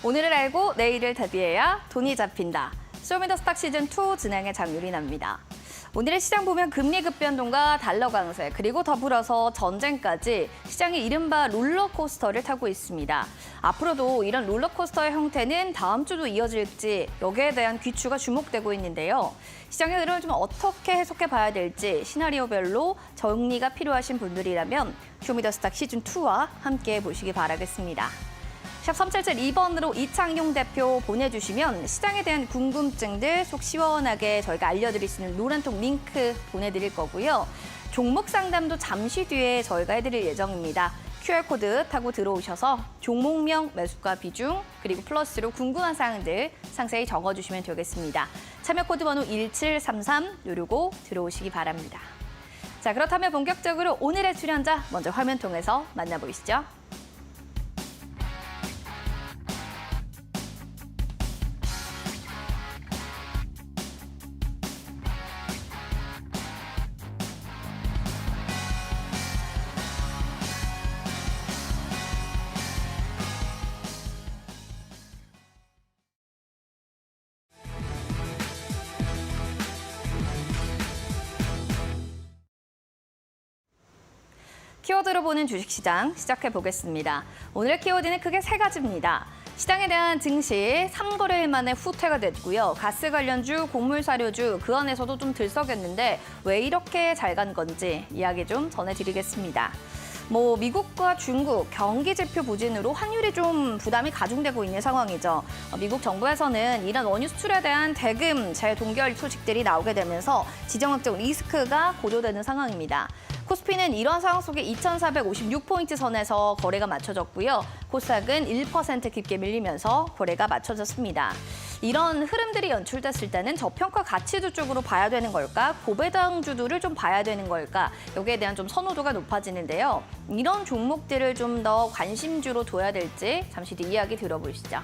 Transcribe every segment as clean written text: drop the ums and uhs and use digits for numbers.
오늘을 알고 내일을 대비해야 돈이 잡힌다. 쇼미더스탁 시즌2 진행의 장유린아입니다. 오늘의 시장 보면 금리 급변동과 달러 강세, 그리고 더불어서 전쟁까지 시장이 이른바 롤러코스터를 타고 있습니다. 앞으로도 이런 롤러코스터의 형태는 다음 주도 이어질지 여기에 대한 귀추가 주목되고 있는데요. 시장의 흐름을 좀 어떻게 해석해 봐야 될지 시나리오별로 정리가 필요하신 분들이라면 쇼미더스탁 시즌2와 함께 보시기 바라겠습니다. 샵 3772번으로 이창용 대표 보내주시면 시장에 대한 궁금증들 속 시원하게 저희가 알려드릴 수 있는 노란통 링크 보내드릴 거고요. 종목 상담도 잠시 뒤에 저희가 해드릴 예정입니다. QR코드 타고 들어오셔서 종목명, 매수가 비중, 그리고 플러스로 궁금한 사항들 상세히 적어주시면 되겠습니다. 참여 코드 번호 1733 누르고 들어오시기 바랍니다. 자, 그렇다면 본격적으로 오늘의 출연자 먼저 화면 통해서 만나보시죠. 키워드로 보는 주식시장 시작해보겠습니다. 오늘의 키워드는 크게 세 가지입니다. 시장에 대한 증시 3거래일 만에 후퇴가 됐고요. 가스 관련주, 곡물사료주 그 안에서도 좀 들썩였는데 왜 이렇게 잘 간 건지 이야기 좀 전해드리겠습니다. 미국과 중국 경기 지표 부진으로 환율이 좀 부담이 가중되고 있는 상황이죠. 미국 정부에서는 이런 원유 수출에 대한 대금 재동결 소식들이 나오게 되면서 지정학적 리스크가 고조되는 상황입니다. 코스피는 이런 상황 속에 2,456포인트 선에서 거래가 맞춰졌고요. 코스닥은 1% 깊게 밀리면서 거래가 맞춰졌습니다. 이런 흐름들이 연출됐을 때는 저평가 가치주 쪽으로 봐야 되는 걸까? 고배당주들을 좀 봐야 되는 걸까? 여기에 대한 좀 선호도가 높아지는데요. 이런 종목들을 좀 더 관심주로 둬야 될지 잠시 뒤 이야기 들어보시죠.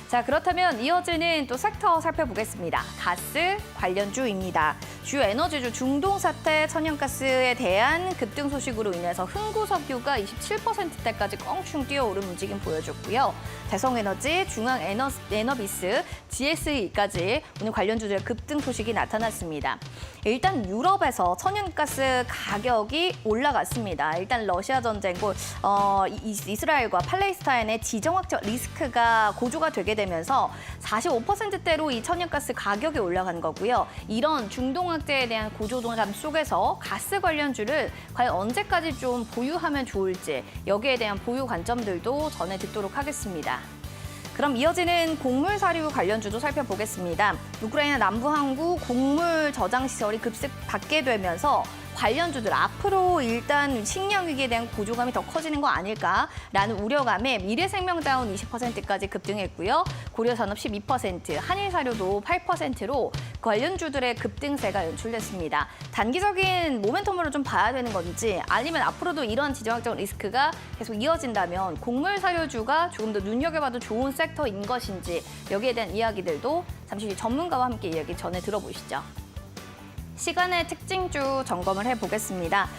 자, 그렇다면 이어지는 또 섹터 살펴보겠습니다. 가스 관련주입니다. 주요 에너지주 중동 사태 천연가스에 대한 급등 소식으로 인해서 흥구석유가 27%대까지 껑충 뛰어오른 움직임 보여줬고요. 대성에너지, 중앙에너비스, GSE까지 오늘 관련주들의 급등 소식이 나타났습니다. 일단 유럽에서 천연가스 가격이 올라갔습니다. 일단 러시아 전쟁고 이스라엘과 팔레스타인의 지정학적 리스크가 고조가 되게 되면서 45%대로 이 천연가스 가격이 올라간 거고요. 이런 중동 확대에 대한 고조동감 속에서 가스 관련주를 과연 언제까지 좀 보유하면 좋을지 여기에 대한 보유 관점들도 전해 듣도록 하겠습니다. 그럼 이어지는 곡물 사료 관련주도 살펴보겠습니다. 우크라이나 남부항구 곡물 저장 시설이 급습 받게 되면서 관련주들 앞으로 일단 식량 위기에 대한 고조감이 더 커지는 거 아닐까라는 우려감에 미래생명다운 20%까지 급등했고요. 고려산업 12%, 한일사료도 8%로 관련주들의 급등세가 연출됐습니다. 단기적인 모멘텀으로 좀 봐야 되는 건지 아니면 앞으로도 이런 지정학적 리스크가 계속 이어진다면 곡물사료주가 조금 더 눈여겨봐도 좋은 섹터인 것인지 여기에 대한 이야기들도 잠시 뒤 전문가와 함께 이야기 전해 들어보시죠. 시간의 특징주 점검을 해보겠습니다.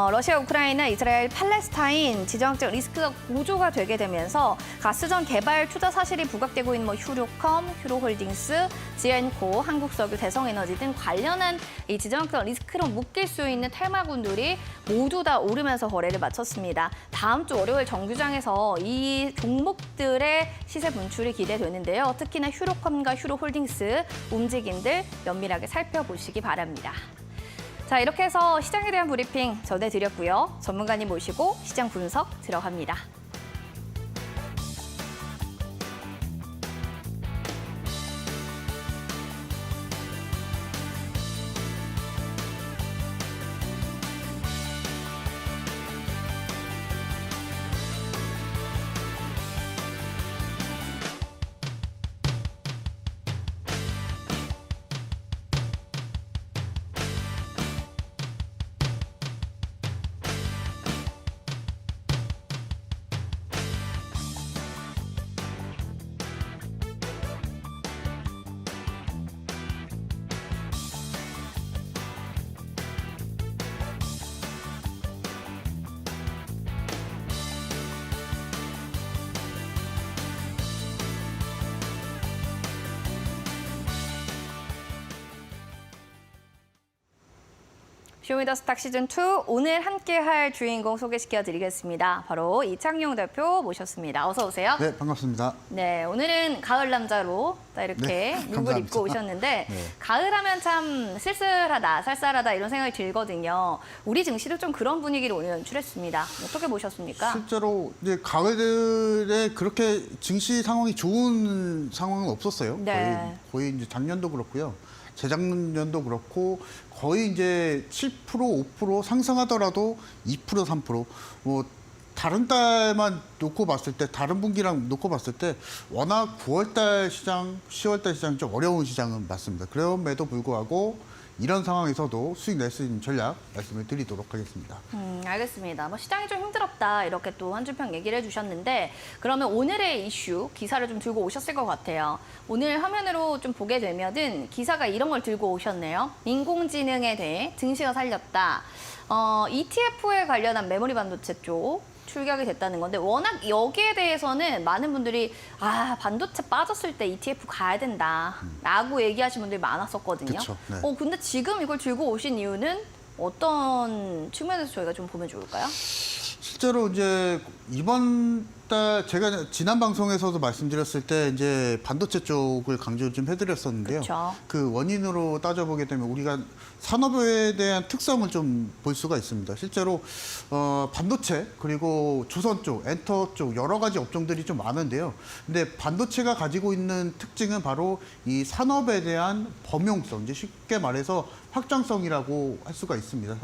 러시아, 우크라이나, 이스라엘, 팔레스타인 지정학적 리스크가 고조가 되게 되면서 가스전 개발 투자 사실이 부각되고 있는 휴로컴, 휴로홀딩스, 지엔코, 한국석유, 대성에너지 등 관련한 이 지정학적 리스크로 묶일 수 있는 테마군들이 모두 다 오르면서 거래를 마쳤습니다. 다음 주 월요일 정규장에서 이 종목들의 시세 분출이 기대되는데요. 특히나 휴로컴과 휴로홀딩스 움직임들 면밀하게 살펴보시기 바랍니다. 자, 이렇게 해서 시장에 대한 브리핑 전해드렸고요. 전문가님 모시고 시장 분석 들어갑니다. 쇼미더스탁 시즌2 오늘 함께할 주인공 소개시켜드리겠습니다. 바로 이창용 대표 모셨습니다. 어서 오세요. 네, 반갑습니다. 네, 오늘은 가을 남자로 딱 이렇게 네, 룩을 감사합니다. 입고 오셨는데 네. 가을하면 참 쓸쓸하다, 쌀쌀하다 이런 생각이 들거든요. 우리 증시도 좀 그런 분위기를 오늘 연출했습니다. 어떻게 보셨습니까? 실제로 이제 가을에 그렇게 증시 상황이 좋은 상황은 없었어요. 네. 거의 이제 작년도 그렇고요. 재작년도 그렇고 거의 이제 7%, 5% 상승하더라도 2%, 3%. 뭐 다른 달만 놓고 봤을 때, 다른 분기랑 놓고 봤을 때 워낙 9월달 시장, 10월달 시장이 좀 어려운 시장은 맞습니다. 그럼에도 불구하고 이런 상황에서도 수익 낼 수 있는 전략 말씀을 드리도록 하겠습니다. 알겠습니다. 뭐 시장이 좀 힘들었다 이렇게 또 한 줄평 얘기를 해주셨는데 그러면 오늘의 이슈 기사를 좀 들고 오셨을 것 같아요. 오늘 화면으로 좀 보게 되면은 기사가 이런 걸 들고 오셨네요. 인공지능에 대해 증시가 살렸다. ETF에 관련한 메모리 반도체 쪽 출격이 됐다는 건데 워낙 여기에 대해서는 많은 분들이 반도체 빠졌을 때 ETF 가야 된다라고 얘기하시는 분들이 많았었거든요. 그쵸, 네. 근데 지금 이걸 들고 오신 이유는 어떤 측면에서 저희가 좀 보면 좋을까요? 실제로 이제 이번 달 제가 지난 방송에서도 말씀드렸을 때 이제 반도체 쪽을 강조를 좀 해드렸었는데요. 그쵸. 그 원인으로 따져보게 되면 우리가 산업에 대한 특성을 좀 볼 수가 있습니다. 실제로 반도체 그리고 조선 쪽, 엔터 쪽 여러 가지 업종들이 좀 많은데요. 근데 반도체가 가지고 있는 특징은 바로 이 산업에 대한 범용성, 이제 쉽게 말해서 확장성이라고 할 수가 있습니다.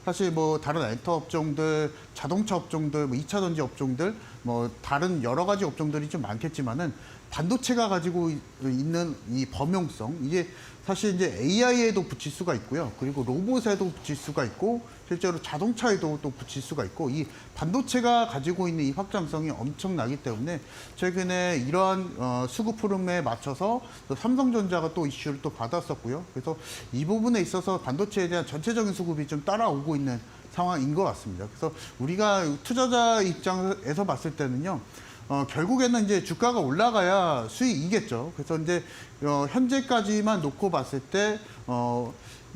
사실 뭐 다른 엔터 업종들, 자동차 업종들, 뭐 2차 전지 업종들, 뭐 다른 여러 가지 업종들이 좀 많겠지만은 반도체가 가지고 있는 이 범용성, 이게 사실 이제 AI에도 붙일 수가 있고요. 그리고 로봇에도 붙일 수가 있고, 실제로 자동차에도 또 붙일 수가 있고, 이 반도체가 가지고 있는 이 확장성이 엄청나기 때문에 최근에 이러한 수급 흐름에 맞춰서 또 삼성전자가 또 이슈를 또 받았었고요. 그래서 이 부분에 있어서 반도체에 대한 전체적인 수급이 좀 따라오고 있는 상황인 것 같습니다. 그래서 우리가 투자자 입장에서 봤을 때는요. 결국에는 이제 주가가 올라가야 수익이겠죠. 그래서 이제 현재까지만 놓고 봤을 때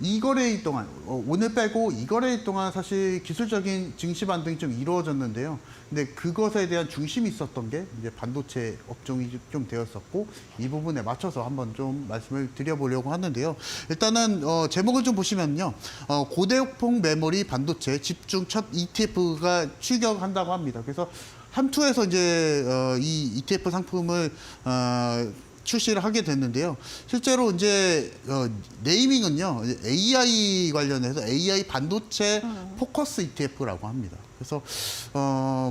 이 거래일 동안 오늘 빼고 이 거래일 동안 사실 기술적인 증시 반등이 좀 이루어졌는데요. 근데 그것에 대한 중심이 있었던 게 이제 반도체 업종이 좀 되었었고 이 부분에 맞춰서 한번 좀 말씀을 드려보려고 하는데요. 일단은 제목을 좀 보시면요. 고대역폭 메모리 반도체 집중 첫 ETF가 출격한다고 합니다. 그래서 한투에서 이제 이 ETF 상품을 출시를 하게 됐는데요. 실제로 이제 네이밍은요, AI 관련해서 AI 반도체 포커스 ETF라고 합니다. 그래서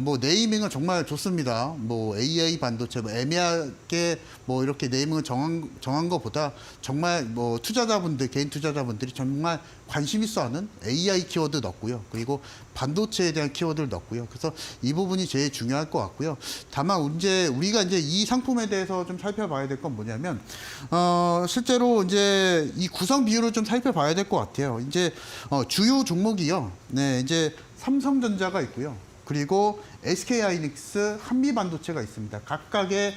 뭐 네이밍은 정말 좋습니다. 뭐 AI 반도체 뭐 애매하게 뭐 이렇게 네이밍을 정한 것보다 정말 뭐 투자자분들 개인 투자자분들이 정말 관심 있어하는 AI 키워드 넣고요. 그리고 반도체에 대한 키워드를 넣고요. 그래서 이 부분이 제일 중요할 것 같고요. 다만 이제 우리가 이제 이 상품에 대해서 좀 살펴봐야 될 건 뭐냐면 실제로 이제 이 구성 비율을 좀 살펴봐야 될 것 같아요. 이제 주요 종목이요. 네, 이제 삼성전자가 있고요. 그리고 SK하이닉스, 한미반도체가 있습니다. 각각의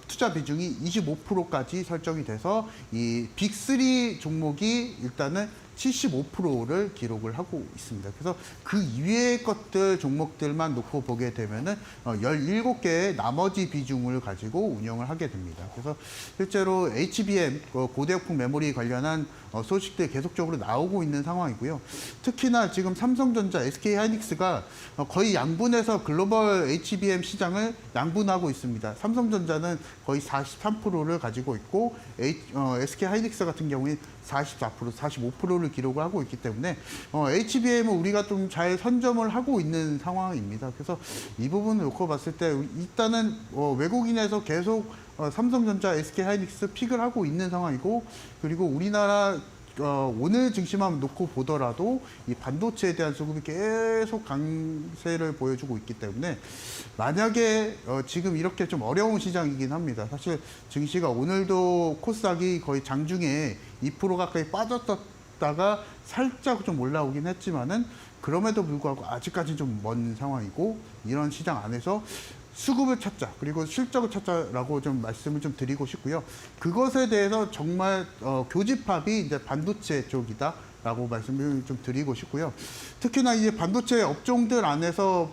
투자 비중이 25%까지 설정이 돼서 이 빅3 종목이 일단은 75%를 기록을 하고 있습니다. 그래서 그 이외의 것들 종목들만 놓고 보게 되면은 17개의 나머지 비중을 가지고 운영을 하게 됩니다. 그래서 실제로 HBM 고대역폭 메모리 관련한 소식들이 계속적으로 나오고 있는 상황이고요. 특히나 지금 삼성전자, SK하이닉스가 거의 양분해서 글로벌 HBM 시장을 양분하고 있습니다. 삼성전자는 거의 43%를 가지고 있고 SK하이닉스 같은 경우에 44%, 45%를 기록을 하고 있기 때문에 HBM은 우리가 좀 잘 선점을 하고 있는 상황입니다. 그래서 이 부분을 놓고 봤을 때 일단은 외국인에서 계속 삼성전자, SK하이닉스 픽을 하고 있는 상황이고 그리고 우리나라 오늘 증시만 놓고 보더라도 이 반도체에 대한 수급이 계속 강세를 보여주고 있기 때문에 만약에 지금 이렇게 좀 어려운 시장이긴 합니다. 사실 증시가 오늘도 코스닥이 거의 장중에 2% 가까이 빠졌다가 살짝 좀 올라오긴 했지만은 그럼에도 불구하고 아직까지는 좀 먼 상황이고 이런 시장 안에서 수급을 찾자 그리고 실적을 찾자라고 좀 말씀을 좀 드리고 싶고요. 그것에 대해서 정말 교집합이 이제 반도체 쪽이다. 라고 말씀을 좀 드리고 싶고요. 특히나 이제 반도체 업종들 안에서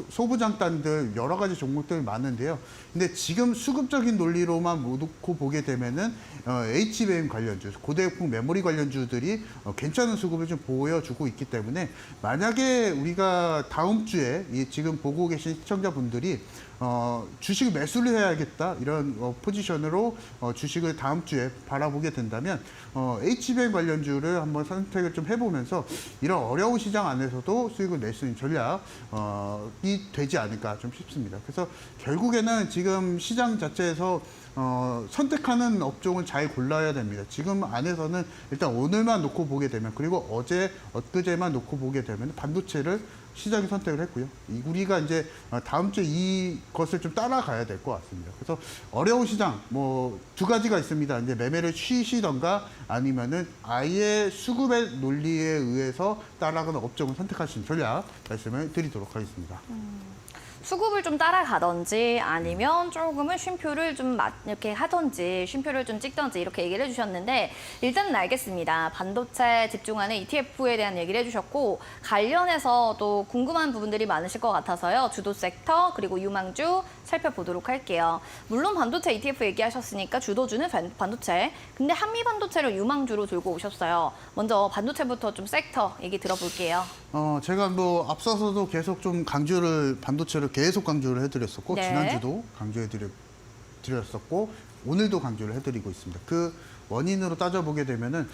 소부장단들 여러 가지 종목들이 많은데요. 근데 지금 수급적인 논리로만 놓고 보게 되면은 HBM 관련주, 고대역폭 메모리 관련주들이 괜찮은 수급을 좀 보여주고 있기 때문에 만약에 우리가 다음 주에 지금 보고 계신 시청자분들이 주식을 매수를 해야겠다 이런 포지션으로 주식을 다음 주에 바라보게 된다면 HBM 관련주를 한번 선택을 좀 해보면서 이런 어려운 시장 안에서도 수익을 낼 수 있는 전략이 되지 않을까 좀 싶습니다. 그래서 결국에는 지금 시장 자체에서 선택하는 업종을 잘 골라야 됩니다. 지금 안에서는 일단 오늘만 놓고 보게 되면 그리고 어제 엊그제만 놓고 보게 되면 반도체를 시장이 선택을 했고요. 우리가 이제 다음 주에 이것을 좀 따라가야 될 것 같습니다. 그래서 어려운 시장 뭐 두 가지가 있습니다. 이제 매매를 쉬시던가 아니면은 아예 수급의 논리에 의해서 따라가는 업종을 선택하시는 전략 말씀을 드리도록 하겠습니다. 수급을 좀 따라가든지 아니면 조금은 쉼표를 좀 이렇게 하든지 쉼표를 좀 찍든지 이렇게 얘기를 해주셨는데 일단은 알겠습니다. 반도체 집중하는 ETF에 대한 얘기를 해주셨고 관련해서 또 궁금한 부분들이 많으실 것 같아서요. 주도 섹터 그리고 유망주 살펴보도록 할게요. 물론 반도체 ETF 얘기하셨으니까 주도주는 반도체. 근데 한미 반도체를 유망주로 들고 오셨어요. 먼저 반도체부터 좀 섹터 얘기 들어볼게요. 제가 뭐 앞서서도 계속 좀 반도체를 계속 강조를 해드렸었고 네. 지난주도 드렸었고 오늘도 강조를 해드리고 있습니다. 그 원인으로 따져보게 되면은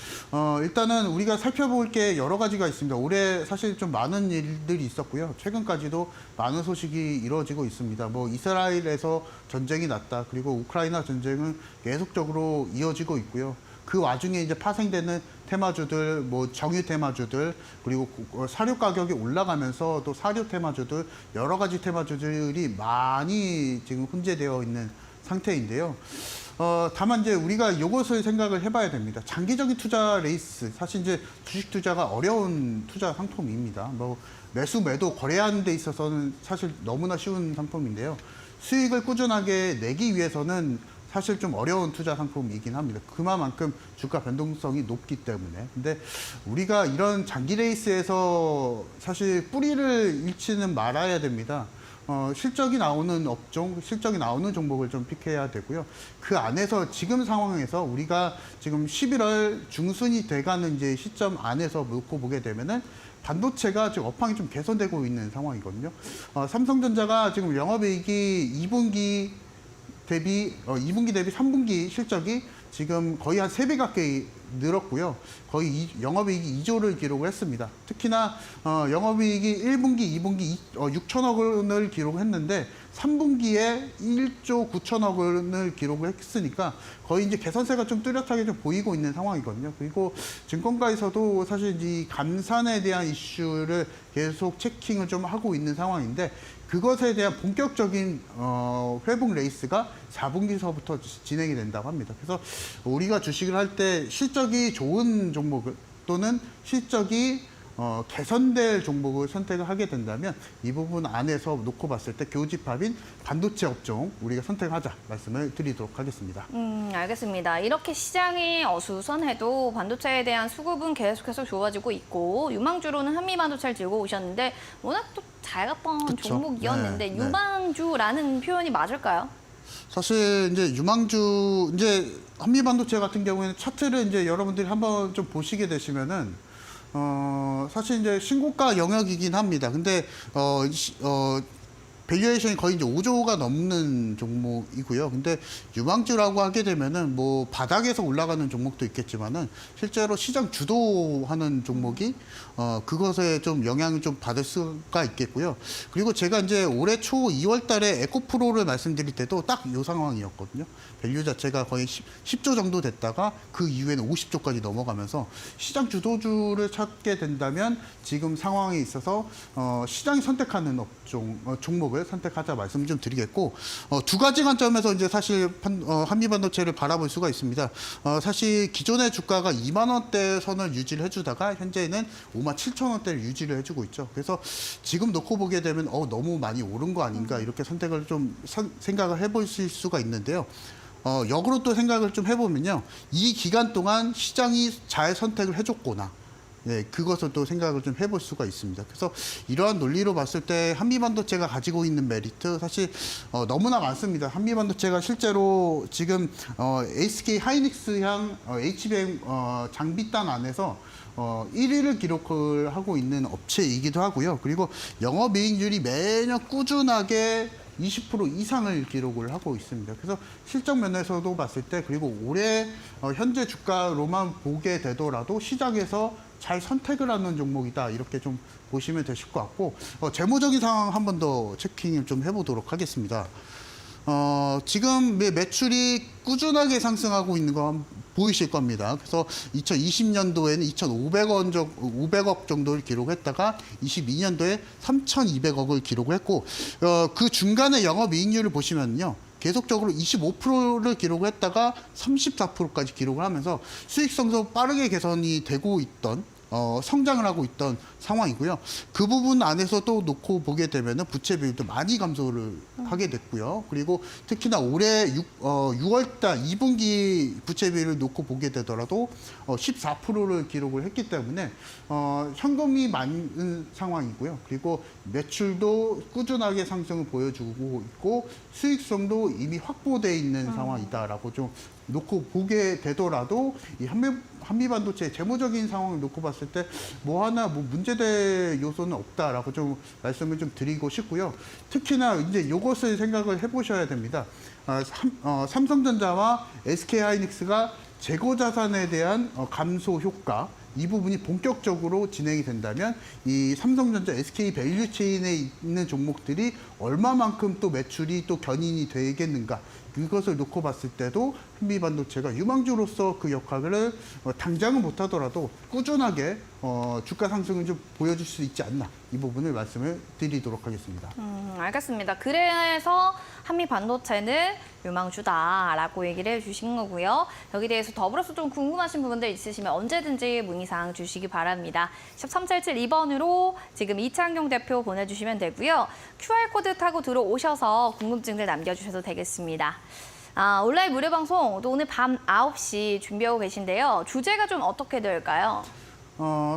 일단은 우리가 살펴볼 게 여러 가지가 있습니다. 올해 사실 좀 많은 일들이 있었고요. 최근까지도 많은 소식이 이루어지고 있습니다. 뭐 이스라엘에서 전쟁이 났다. 그리고 우크라이나 전쟁은 계속적으로 이어지고 있고요. 그 와중에 이제 파생되는 테마주들, 뭐 정유 테마주들, 그리고 사료 가격이 올라가면서 또 사료 테마주들, 여러 가지 테마주들이 많이 지금 혼재되어 있는 상태인데요. 다만 이제 우리가 이것을 생각을 해봐야 됩니다. 장기적인 투자 레이스, 사실 이제 주식 투자가 어려운 투자 상품입니다. 뭐 매수 매도 거래하는 데 있어서는 사실 너무나 쉬운 상품인데요. 수익을 꾸준하게 내기 위해서는 사실 좀 어려운 투자 상품이긴 합니다. 그만큼 주가 변동성이 높기 때문에. 근데 우리가 이런 장기 레이스에서 사실 뿌리를 잃지는 말아야 됩니다. 실적이 나오는 업종, 실적이 나오는 종목을 좀 픽해야 되고요. 그 안에서 지금 상황에서 우리가 지금 11월 중순이 돼가는 이제 시점 안에서 놓고 보게 되면은 반도체가 지금 업황이 좀 개선되고 있는 상황이거든요. 삼성전자가 지금 영업이익이 2분기 대비 3분기 실적이 지금 거의 한 3배 가까이 늘었고요. 거의 영업이익이 2조를 기록을 했습니다. 특히나 영업이익이 1분기, 2분기 6천억 원을 기록했는데 3분기에 1조 9천억 원을 기록을 했으니까 거의 이제 개선세가 좀 뚜렷하게 좀 보이고 있는 상황이거든요. 그리고 증권가에서도 사실 이 감산에 대한 이슈를 계속 체킹을 좀 하고 있는 상황인데 그것에 대한 본격적인 회복 레이스가 4분기서부터 진행이 된다고 합니다. 그래서 우리가 주식을 할 때 실적이 좋은 종목 또는 실적이 개선될 종목을 선택을 하게 된다면 이 부분 안에서 놓고 봤을 때 교집합인 반도체 업종 우리가 선택하자 말씀을 드리도록 하겠습니다. 알겠습니다. 이렇게 시장이 어수선해도 반도체에 대한 수급은 계속해서 좋아지고 있고 유망주로는 한미 반도체를 들고 오셨는데 워낙 또 잘 갔던 그쵸. 종목이었는데 네, 유망주라는 표현이 맞을까요? 사실 이제 유망주 이제 한미 반도체 같은 경우에는 차트를 이제 여러분들이 한번 좀 보시게 되시면은 사실 이제 신고가 영역이긴 합니다. 근데 밸류에이션이 거의 이제 5조가 넘는 종목이고요. 근데 유망주라고 하게 되면은 뭐 바닥에서 올라가는 종목도 있겠지만은 실제로 시장 주도하는 종목이 그것에 좀 영향을 좀 받을 수가 있겠고요. 그리고 제가 이제 올해 초 2월 달에 에코프로를 말씀드릴 때도 딱 이 상황이었거든요. 밸류 자체가 거의 10조 정도 됐다가 그 이후에는 50조까지 넘어가면서 시장 주도주를 찾게 된다면 지금 상황에 있어서 시장이 선택하는 업종, 종목을 선택하자 말씀 좀 드리겠고 두 가지 관점에서 이제 사실 한미 반도체를 바라볼 수가 있습니다. 사실 기존의 주가가 2만 원대 선을 유지를 해주다가 현재는 5만 7천 원대를 유지를 해주고 있죠. 그래서 지금 놓고 보게 되면 너무 많이 오른 거 아닌가 이렇게 선택을 좀 생각을 해보실 수가 있는데요. 역으로 또 생각을 좀 해보면요. 이 기간 동안 시장이 잘 선택을 해줬거나 네, 그것을 또 생각을 좀 해볼 수가 있습니다. 그래서 이러한 논리로 봤을 때 한미반도체가 가지고 있는 메리트 사실 너무나 많습니다. 한미반도체가 실제로 지금 SK 하이닉스향 HBM 장비단 안에서 1위를 기록을 하고 있는 업체이기도 하고요. 그리고 영업이익률이 매년 꾸준하게 20% 이상을 기록을 하고 있습니다. 그래서 실적 면에서도 봤을 때 그리고 올해 현재 주가로만 보게 되더라도 시장에서 잘 선택을 하는 종목이다 이렇게 좀 보시면 되실 것 같고 재무적인 상황 한 번 더 체킹을 좀 해보도록 하겠습니다. 지금 매출이 꾸준하게 상승하고 있는 거 보이실 겁니다. 그래서 2020년도에는 2,500억 정도를 기록했다가 22년도에 3,200억을 기록했고 그 중간에 영업이익률을 보시면요. 계속적으로 25%를 기록했다가 34%까지 기록을 하면서 수익성도 빠르게 개선이 되고 있던 성장을 하고 있던 상황이고요. 그 부분 안에서 또 놓고 보게 되면은 부채 비율도 많이 감소를 하게 됐고요. 그리고 특히나 올해 6월달 2분기 부채 비율을 놓고 보게 되더라도 14%를 기록을 했기 때문에 현금이 많은 상황이고요. 그리고 매출도 꾸준하게 상승을 보여주고 있고 수익성도 이미 확보돼 있는 상황이다라고 좀 놓고 보게 되더라도 이 한미 반도체의 재무적인 상황을 놓고 봤을 때 뭐 하나 문제될 요소는 없다라고 좀 말씀을 좀 드리고 싶고요. 특히나 이제 이것을 생각을 해보셔야 됩니다. 삼성전자와 SK하이닉스가 재고 자산에 대한 감소 효과 이 부분이 본격적으로 진행이 된다면 이 삼성전자, SK 밸류체인에 있는 종목들이 얼마만큼 또 매출이 또 견인이 되겠는가 이것을 놓고 봤을 때도 한미반도체가 유망주로서 그 역할을 당장은 못하더라도 꾸준하게 주가 상승을 좀 보여줄 수 있지 않나 이 부분을 말씀을 드리도록 하겠습니다. 알겠습니다. 그래서 한미 반도체는 유망주다라고 얘기를 해주신 거고요. 여기 대해서 더불어서 좀 궁금하신 부분들 있으시면 언제든지 문의사항 주시기 바랍니다. 샵 3772번으로 지금 이창경 대표 보내주시면 되고요. QR코드 타고 들어오셔서 궁금증들 남겨주셔도 되겠습니다. 온라인 무료 방송 또 오늘 밤 9시 준비하고 계신데요. 주제가 좀 어떻게 될까요?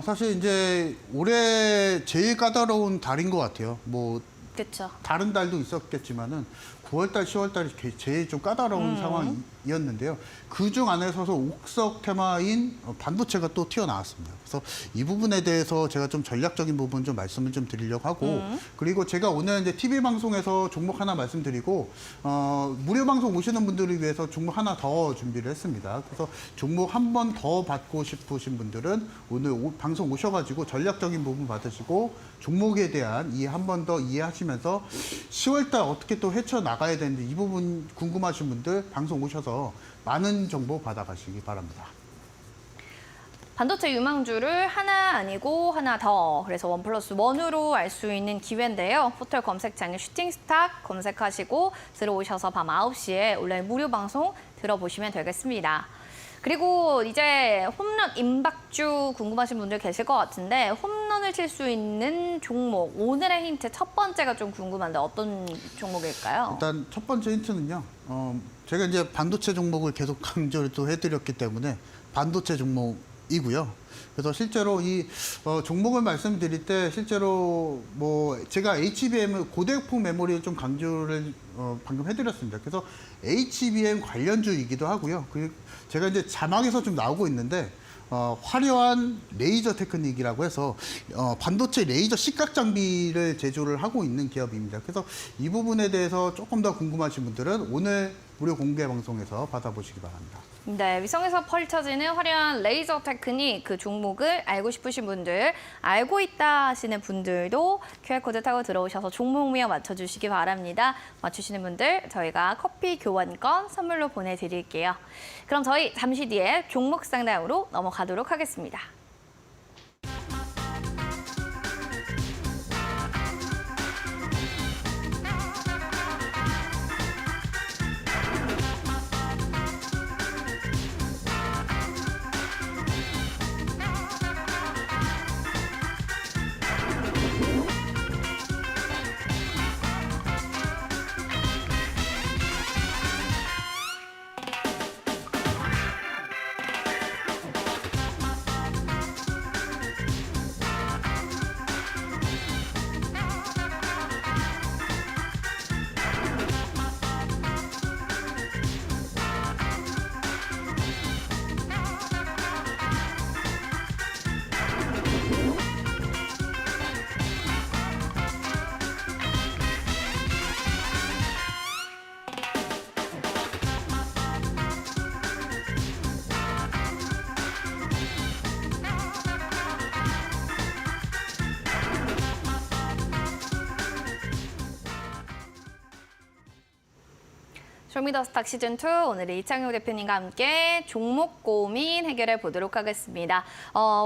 사실 이제 올해 제일 까다로운 달인 것 같아요. 뭐 그렇죠. 다른 달도 있었겠지만은 9월달, 10월달이 제일 좀 까다로운 상황이었는데요. 그중 안에서도 옥석 테마인 반도체가 또 튀어나왔습니다. 그래서 이 부분에 대해서 제가 좀 전략적인 부분 좀 말씀을 좀 드리려고 하고 그리고 제가 오늘 이제 TV 방송에서 종목 하나 말씀드리고 무료 방송 오시는 분들을 위해서 종목 하나 더 준비를 했습니다. 그래서 종목 한 번 더 받고 싶으신 분들은 오늘 방송 오셔가지고 전략적인 부분 받으시고 종목에 대한 이해 한 번 더 이해하시면서 10월달 어떻게 또 헤쳐나가야 되는지 이 부분 궁금하신 분들 방송 오셔서 많은 정보 받아가시기 바랍니다. 반도체 유망주를 하나 아니고 하나 더, 그래서 1+1으로 알 수 있는 기회인데요. 포털 검색창에 슈팅스탁 검색하시고 들어오셔서 밤 9시에 온라인 무료 방송 들어보시면 되겠습니다. 그리고 이제 홈런 임박주 궁금하신 분들 계실 것 같은데 홈런을 칠 수 있는 종목, 오늘의 힌트 첫 번째가 좀 궁금한데 어떤 종목일까요? 일단 첫 번째 힌트는요. 제가 이제 반도체 종목을 계속 강조를 또 해드렸기 때문에 반도체 종목이고요. 그래서 실제로 이 종목을 말씀드릴 때 실제로 뭐 제가 HBM 고대역폭 메모리를 좀 강조를 방금 해드렸습니다. 그래서 HBM 관련주이기도 하고요. 그리고 제가 이제 자막에서 좀 나오고 있는데 화려한 레이저 테크닉이라고 해서 반도체 레이저 시각 장비를 제조를 하고 있는 기업입니다. 그래서 이 부분에 대해서 조금 더 궁금하신 분들은 오늘 무료 공개 방송에서 받아보시기 바랍니다. 네, 위성에서 펼쳐지는 화려한 레이저 테크닉 그 종목을 알고 싶으신 분들, 알고 있다 하시는 분들도 QR코드 타고 들어오셔서 종목명 맞춰주시기 바랍니다. 맞추시는 분들 저희가 커피 교환권 선물로 보내드릴게요. 그럼 저희 잠시 뒤에 종목 상담으로 넘어가도록 하겠습니다. 쇼미더스탁 시즌2 오늘은 이창용 대표님과 함께 종목 고민 해결해 보도록 하겠습니다.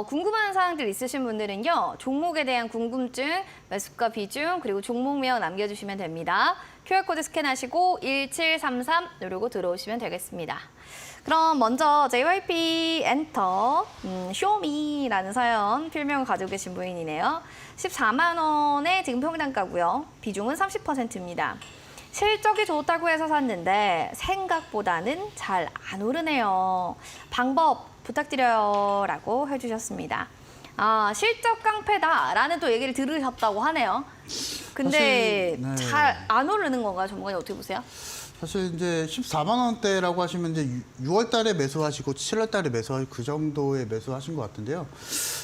궁금한 사항들 있으신 분들은요. 종목에 대한 궁금증, 매수가 비중, 그리고 종목명 남겨주시면 됩니다. QR코드 스캔하시고 1733 누르고 들어오시면 되겠습니다. 그럼 먼저 JYP 엔터 쇼미라는 사연 필명을 가지고 계신 부인이네요. 14만 원의 지금 평단가고요. 비중은 30%입니다. 실적이 좋다고 해서 샀는데 생각보다는 잘 안 오르네요. 방법 부탁드려요 라고 해주셨습니다. 실적 깡패다라는 또 얘기를 들으셨다고 하네요. 근데 사실, 네. 잘 안 오르는 건가요? 전문가님 어떻게 보세요? 사실 이제 14만 원대라고 하시면 이제 6월 달에 매수하시고 7월 달에 매수하시고 그 정도에 매수하신 것 같은데요.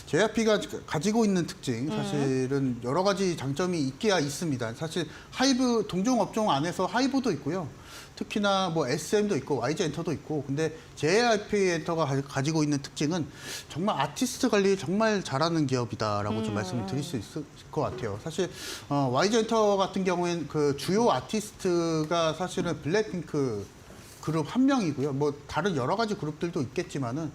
JYP가 가지고 있는 특징 사실은 여러 가지 장점이 있기야 있습니다. 사실 하이브 동종 업종 안에서 하이브도 있고요. 특히나 뭐 SM도 있고 YG엔터도 있고 근데 JYP 엔터가 가지고 있는 특징은 정말 아티스트 관리 정말 잘하는 기업이다라고 좀 말씀을 드릴 수 있을 것 같아요. 사실 YG엔터 같은 경우에는 그 주요 아티스트가 사실은 블랙핑크 그룹 한 명이고요. 뭐 다른 여러 가지 그룹들도 있겠지만은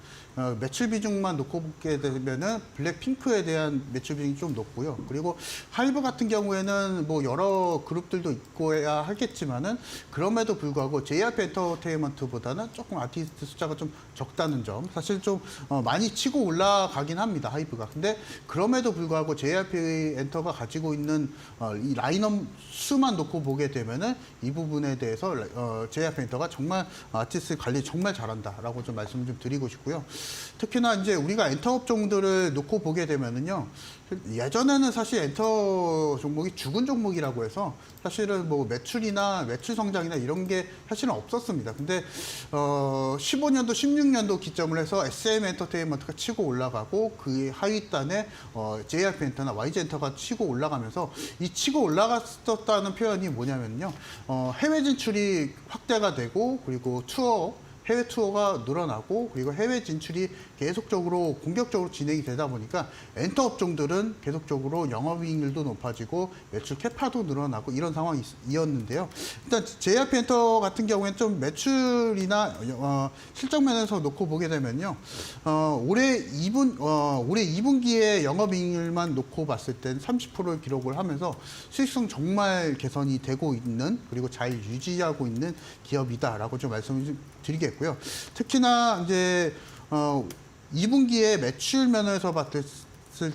매출 비중만 놓고 보게 되면은 블랙핑크에 대한 매출 비중이 좀 높고요. 그리고 하이브 같은 경우에는 뭐 여러 그룹들도 있고야 하겠지만은 그럼에도 불구하고 JYP 엔터테인먼트보다는 조금 아티스트 숫자가 좀 적다는 점. 사실 좀 많이 치고 올라가긴 합니다. 하이브가. 근데 그럼에도 불구하고 JYP 엔터가 가지고 있는 이 라인업 수만 놓고 보게 되면은 이 부분에 대해서 JYP 엔터가 정말 아티스트 관리 정말 잘한다라고 좀 말씀 좀 드리고 싶고요. 특히나 이제 우리가 엔터 업종들을 놓고 보게 되면은요. 예전에는 사실 엔터 종목이 죽은 종목이라고 해서 사실은 뭐 매출이나 매출 성장이나 이런 게 사실은 없었습니다. 근데 15년도, 16년도 기점을 해서 SM 엔터테인먼트가 치고 올라가고 그 하위단에 JYP 엔터나 YG 엔터가 치고 올라가면서 이 치고 올라갔었다는 표현이 뭐냐면요. 해외 진출이 확대가 되고 그리고 해외 투어가 늘어나고 그리고 해외 진출이 계속적으로 공격적으로 진행이 되다 보니까 엔터 업종들은 계속적으로 영업이익률도 높아지고 매출 캐파도 늘어나고 이런 상황이었는데요. 일단 JYP 엔터 같은 경우에는 좀 매출이나 실적 면에서 놓고 보게 되면요. 올해 2분기에 영업이익률만 놓고 봤을 땐 30%를 기록을 하면서 수익성 정말 개선이 되고 있는 그리고 잘 유지하고 있는 기업이다라고 좀 말씀을 좀 드리겠고요. 특히나 이제 2분기에 매출 면에서 봤을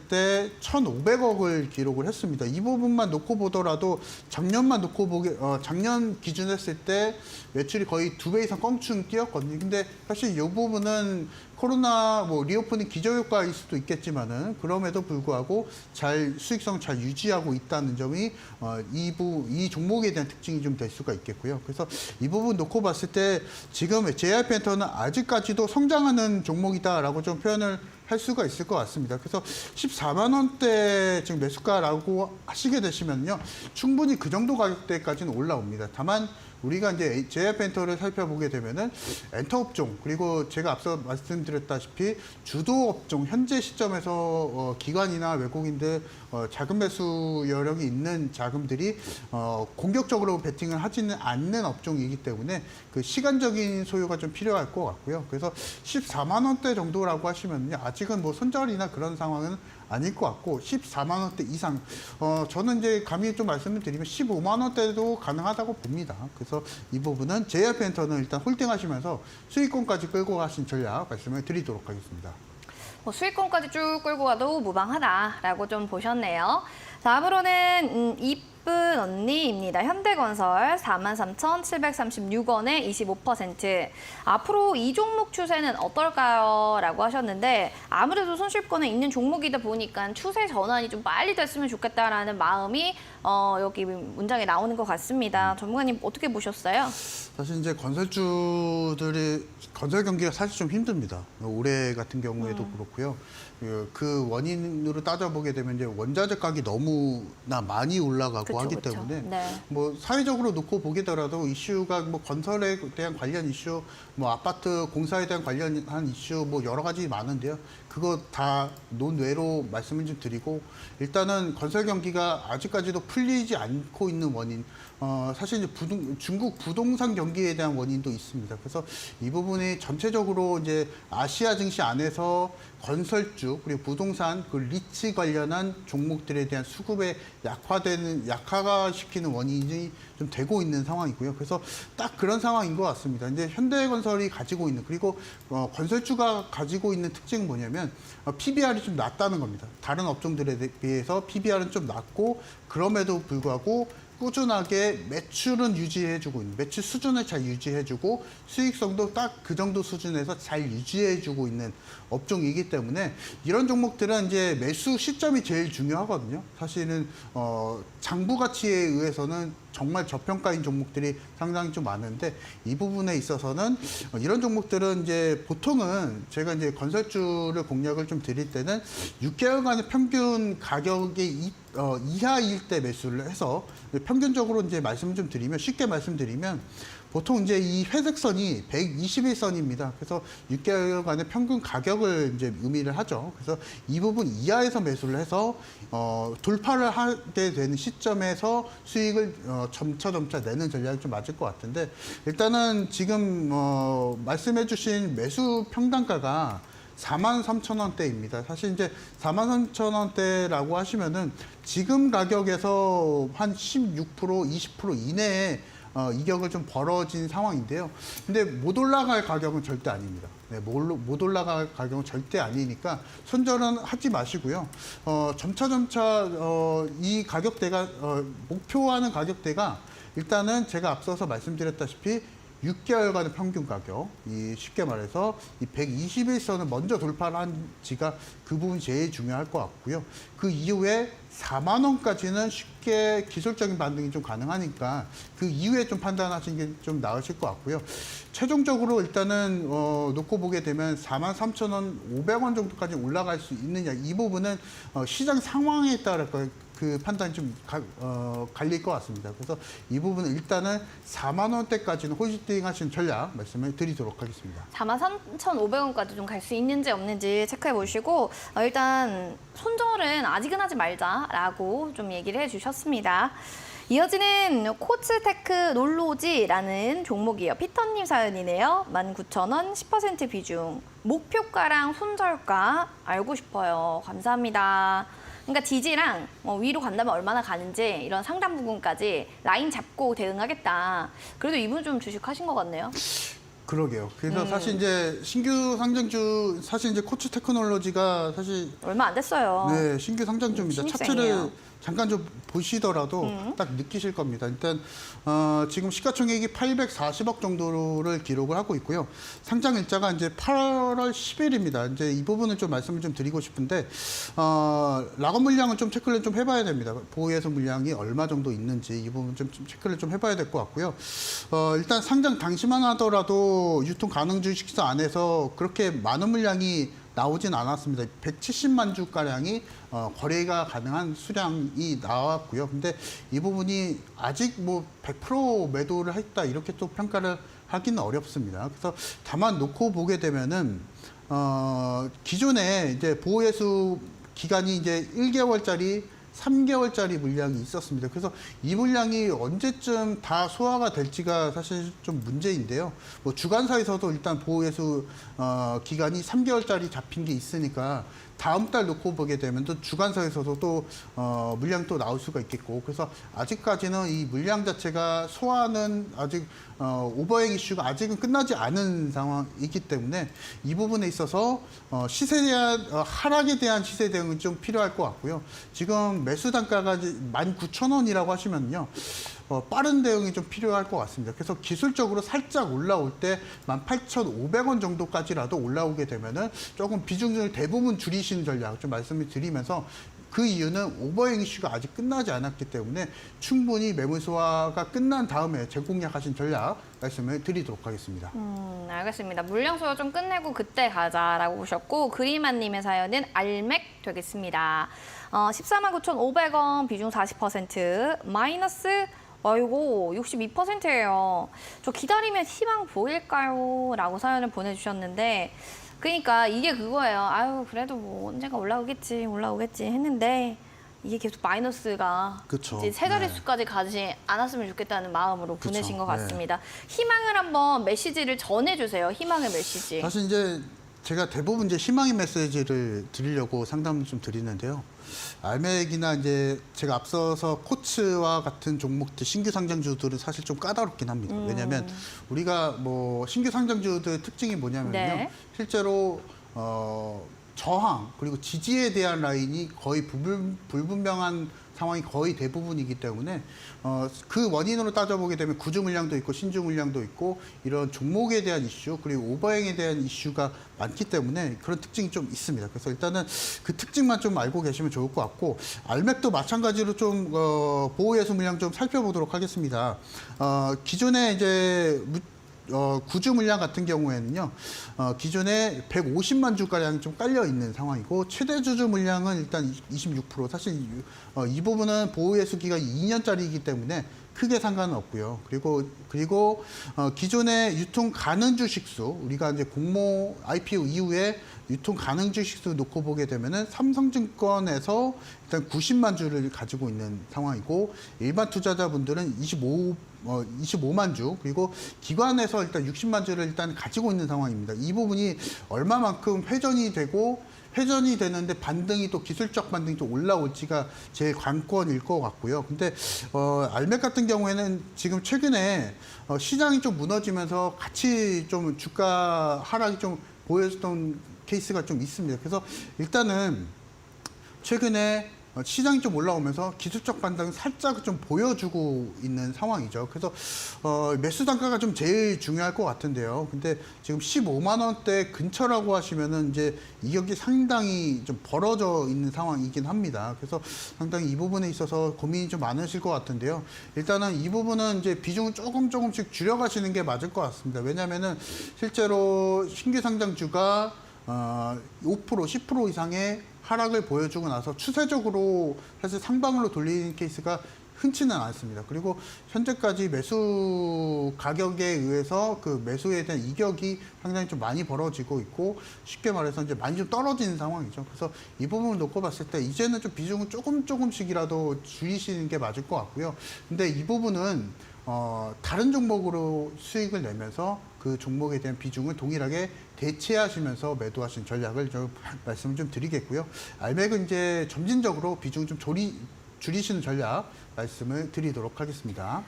때 1,500억을 기록을 했습니다. 이 부분만 놓고 보더라도 작년 기준 했을 때 매출이 거의 2배 이상 껑충 뛰었거든요. 근데 사실 이 부분은 코로나 리오프닝 기저효과일 수도 있겠지만은 그럼에도 불구하고 수익성 잘 유지하고 있다는 점이 이 종목에 대한 특징이 좀 될 수가 있겠고요. 그래서 이 부분 놓고 봤을 때 지금 JYP 엔터는 아직까지도 성장하는 종목이다라고 좀 표현을 할 수가 있을 것 같습니다. 그래서 14만 원대 지금 매수가라고 하시게 되시면요. 충분히 그 정도 가격대까지는 올라옵니다. 다만 우리가 이제 JYP 엔터를 살펴보게 되면은 엔터 업종 그리고 제가 앞서 말씀드렸다시피 주도 업종 현재 시점에서 기관이나 외국인들 자금 매수 여력이 있는 자금들이 공격적으로 베팅을 하지는 않는 업종이기 때문에 그 시간적인 소요가 좀 필요할 것 같고요. 그래서 14만 원대 정도라고 하시면요. 아직은 뭐 손절이나 그런 상황은 아닐 것 같고 14만 원대 이상 저는 이제 감히 좀 말씀을 드리면 15만 원대도 가능하다고 봅니다. 그래서 이 부분은 JYP 엔터는 일단 홀딩하시면서 수익권까지 끌고 가신 전략 말씀을 드리도록 하겠습니다. 수익권까지 쭉 끌고 가도 무방하다라고 좀 보셨네요. 다음으로는 이쁜 언니입니다. 현대건설 43,736원에 25%. 앞으로 이 종목 추세는 어떨까요? 라고 하셨는데 아무래도 손실권에 있는 종목이다 보니까 추세 전환이 좀 빨리 됐으면 좋겠다라는 마음이 여기 문장에 나오는 것 같습니다. 전문가님 어떻게 보셨어요? 사실 이제 건설주들이 건설 경기가 사실 좀 힘듭니다. 올해 같은 경우에도 그렇고요. 그 원인으로 따져보게 되면 이제 원자재 가격이 너무나 많이 올라가고 하기 때문에 네. 뭐 사회적으로 놓고 보게더라도 이슈가 뭐 건설에 대한 관련 이슈, 뭐 아파트 공사에 대한 관련한 이슈 뭐 여러 가지 많은데요. 그거 다 논외로 말씀을 좀 드리고 일단은 건설 경기가 아직까지도 풀리지 않고 있는 원인 사실 이제 중국 부동산 경기에 대한 원인도 있습니다. 그래서 이 부분이 전체적으로 이제 아시아 증시 안에서 건설주 그리고 부동산 그 리츠 관련한 종목들에 대한 수급에 약화가 시키는 원인이 좀 되고 있는 상황이고요. 그래서 딱 그런 상황인 것 같습니다. 이제 현대건설이 가지고 있는 그리고 건설주가 가지고 있는 특징은 뭐냐면 PBR이 좀 낮다는 겁니다. 다른 업종들에 비해서 PBR은 좀 낮고 그럼에도 불구하고 꾸준하게 매출은 유지해주고 있는 매출 수준을 잘 유지해주고 수익성도 딱 그 정도 수준에서 잘 유지해주고 있는 업종이기 때문에 이런 종목들은 이제 매수 시점이 제일 중요하거든요. 사실은 장부 가치에 의해서는 정말 저평가인 종목들이 상당히 좀 많은데 이 부분에 있어서는 이런 종목들은 이제 보통은 제가 이제 건설주를 공략을 좀 드릴 때는 6개월간의 평균 가격이 이하일 때 매수를 해서 평균적으로 이제 말씀을 좀 드리면 쉽게 말씀드리면 보통 이제 이 회색선이 121선입니다. 그래서 6개월간의 평균 가격을 이제 의미를 하죠. 그래서 이 부분 이하에서 매수를 해서 돌파를 하게 되는 시점에서 수익을 점차 내는 전략이 좀 맞을 것 같은데 일단은 지금 말씀해주신 매수 평단가가 43,000원대입니다. 사실 이제 43,000원대라고 하시면은 지금 가격에서 한 16%, 20% 이내에 이격을 좀 벌어진 상황인데요. 근데 못 올라갈 가격은 절대 아닙니다. 네, 못 올라갈 가격은 절대 아니니까 손절은 하지 마시고요. 점차 이 가격대가 목표하는 가격대가 일단은 제가 앞서서 말씀드렸다시피 6개월간의 평균 가격, 쉽게 말해서 이 121선을 먼저 돌파를 한 지가 그 부분이 제일 중요할 것 같고요. 그 이후에 4만 원까지는 쉽게 기술적인 반등이 좀 가능하니까 그 이후에 좀 판단하시는 게 좀 나으실 것 같고요. 최종적으로 일단은 놓고 보게 되면 43,000원, 500원 정도까지 올라갈 수 있느냐 이 부분은 시장 상황에 따라 그 판단이 좀 갈릴 것 같습니다. 그래서 이 부분은 일단은 4만 원대까지는 홀딩 하시는 전략 말씀을 드리도록 하겠습니다. 43,500원까지 좀 갈 수 있는지 없는지 체크해 보시고 일단 손절은 아직은 하지 말자라고 좀 얘기를 해주셨습니다. 이어지는 코츠테크 놀로지라는 종목이에요. 피터님 사연이네요. 19,000원 10% 비중. 목표가랑 손절가 알고 싶어요. 감사합니다. 그러니까 지지랑 위로 간다면 얼마나 가는지 이런 상단 부분까지 라인 잡고 대응하겠다. 그래도 이분 좀 주식하신 것 같네요. 그러게요. 그래서 사실 이제 신규 상장주 사실 이제 코츠 테크놀로지가 사실 얼마 안 됐어요. 네, 신규 상장주입니다. 신입생이에요. 차트를 잠깐 좀 보시더라도 딱 느끼실 겁니다. 일단 지금 시가총액이 840억 정도를 기록을 하고 있고요. 상장 일자가 이제 8월 10일입니다. 이제 이 부분을 좀 말씀을 좀 드리고 싶은데 락업 물량은 좀 체크를 좀 해봐야 됩니다. 보유해서 물량이 얼마 정도 있는지 이 부분 좀 체크를 좀 해봐야 될 것 같고요. 일단 상장 당시만 하더라도 유통 가능 주식사 안에서 그렇게 많은 물량이 나오진 않았습니다. 170만 주가량이 거래가 가능한 수량이 나왔고요. 근데 이 부분이 아직 뭐 100% 매도를 했다 이렇게 또 평가를 하기는 어렵습니다. 그래서 다만 놓고 보게 되면은 기존에 이제 보호예수 기간이 이제 1개월짜리 3개월짜리 물량이 있었습니다. 그래서 이 물량이 언제쯤 다 소화가 될지가 사실 좀 문제인데요. 뭐 주간사에서도 일단 보호예수 기간이 3개월짜리 잡힌 게 있으니까 다음 달 놓고 보게 되면 또 주간사에서도 또 물량이 또 나올 수가 있겠고 그래서 아직까지는 이 물량 자체가 소화는 아직 오버행 이슈가 아직은 끝나지 않은 상황이기 때문에 이 부분에 있어서 시세에 대한 하락에 대한 시세 대응은 좀 필요할 것 같고요. 지금 매수 단가가 19,000원이라고 하시면요. 빠른 대응이 좀 필요할 것 같습니다. 그래서 기술적으로 살짝 올라올 때 18,500원 정도까지라도 올라오게 되면은 조금 비중을 대부분 줄이시는 전략 좀 말씀을 드리면서 그 이유는 오버행 이슈가 아직 끝나지 않았기 때문에 충분히 매물 소화가 끝난 다음에 재공략하신 전략 말씀을 드리도록 하겠습니다. 알겠습니다. 물량 소화 좀 끝내고 그때 가자라고 보셨고 그리마님의 사연은 알맥 되겠습니다. 149,500원 비중 40% 마이너스 아이고 62%예요. 저 기다리면 희망 보일까요? 라고 사연을 보내주셨는데 그러니까 이게 그거예요. 아유 그래도 뭐 언젠가 올라오겠지 했는데 이게 계속 마이너스가 그쵸. 이제 세 자릿수까지 가지 않았으면 좋겠다는 마음으로 보내신 것 네. 같습니다. 희망을 한번 메시지를 전해주세요. 희망의 메시지. 사실 이제 제가 대부분 이제 희망의 메시지를 드리려고 상담을 좀 드리는데요. 알맥이나 이제 제가 앞서서 코츠와 같은 종목들 신규 상장주들은 사실 좀 까다롭긴 합니다. 왜냐하면 우리가 뭐 신규 상장주들의 특징이 뭐냐면요. 네. 실제로 저항 그리고 지지에 대한 라인이 거의 불분명한 상황이 거의 대부분이기 때문에 그 원인으로 따져보게 되면 구주 물량도 있고 신주 물량도 있고 이런 종목에 대한 이슈 그리고 오버행에 대한 이슈가 많기 때문에 그런 특징이 좀 있습니다. 그래서 일단은 그 특징만 좀 알고 계시면 좋을 것 같고 알맥도 마찬가지로 좀 보호예수 물량 좀 살펴보도록 하겠습니다. 기존에 이제 구주 물량 같은 경우에는요, 기존에 150만 주가량이 좀 깔려 있는 상황이고, 최대 주주 물량은 일단 26%. 사실 이 부분은 보호예수 기간이 2년짜리이기 때문에 크게 상관은 없고요. 그리고 기존의 유통 가능 주식수, 우리가 이제 공모 IPO 이후에 유통 가능 주식수 놓고 보게 되면은 삼성증권에서 일단 90만 주를 가지고 있는 상황이고 일반 투자자분들은 25만 주 그리고 기관에서 일단 60만 주를 일단 가지고 있는 상황입니다. 이 부분이 얼마만큼 회전이 되는데 반등이 또 기술적 반등이 또 올라올지가 제일 관건일 것 같고요. 근데 알맥 같은 경우에는 지금 최근에 시장이 좀 무너지면서 같이 좀 주가 하락이 좀 보였던 케이스가 좀 있습니다. 그래서 일단은 최근에 시장이 좀 올라오면서 기술적 반등을 살짝 좀 보여주고 있는 상황이죠. 그래서 매수 단가가 좀 제일 중요할 것 같은데요. 근데 지금 15만 원대 근처라고 하시면은 이제 이격이 상당히 좀 벌어져 있는 상황이긴 합니다. 그래서 상당히 이 부분에 있어서 고민이 좀 많으실 것 같은데요. 일단은 이 부분은 이제 비중을 조금씩 줄여가시는 게 맞을 것 같습니다. 왜냐하면은 실제로 신규 상장주가 5%, 10% 이상의 하락을 보여주고 나서 추세적으로 사실 상방으로 돌리는 케이스가 흔치는 않습니다. 그리고 현재까지 매수 가격에 의해서 그 매수에 대한 이격이 상당히 좀 많이 벌어지고 있고 쉽게 말해서 이제 많이 좀 떨어지는 상황이죠. 그래서 이 부분을 놓고 봤을 때 이제는 좀 비중을 조금씩이라도 줄이시는 게 맞을 것 같고요. 근데 이 부분은 다른 종목으로 수익을 내면서 그 종목에 대한 비중을 동일하게 대체하시면서 매도하신 전략을 좀 말씀을 좀 드리겠고요. 알맥은 이제 점진적으로 비중을 좀 줄이시는 전략 말씀을 드리도록 하겠습니다.